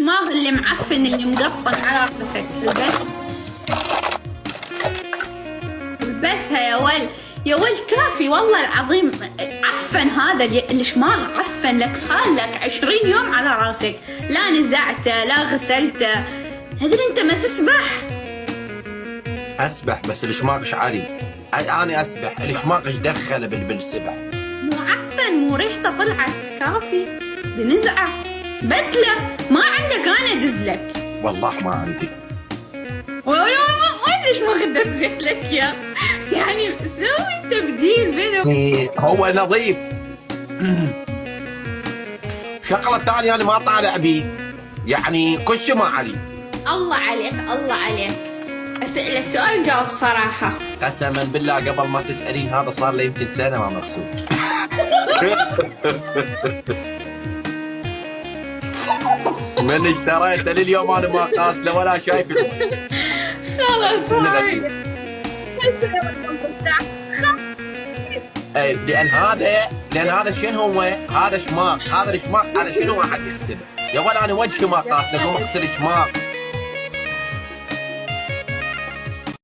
الشماغ اللي معفن اللي مقطن على راسك البسها يا ول. يا ول كافي والله العظيم. عفن هذا الشماغ، عفن لك، صار لك 20 يوم على راسك، لا نزعته لا غسلته. هذا انت ما تسبح. اسبح بس الشماغ شعري. انا اسبح، الشماغ ايش دخله بالسبح؟ مو عفن، مو ريحته طلعت كافي بنزعه بدله. ما عندك انا ادزلك. والله ما عندي. وين الشماغ ادزلك لك يا يعني سوي تبديل بينهم. هو نظيف. شغله ثانيه انا ما طالع بيه، يعني كل شيء ما علي. الله عليك الله عليك. اسالك سؤال جاوب صراحه. قسما بالله قبل ما تسالين هذا صار لي يمكن سنه ما مغسول. من اشتريته لليوم انا ما غاسله ولا شايف. خلاص هاي اي لان هذا شنو هو؟ هذا شماغ، هذا الشماغ انا شنو احد يغسله؟ يا ولد انا وجهي ما غاسله، قوم اغسل شماغ.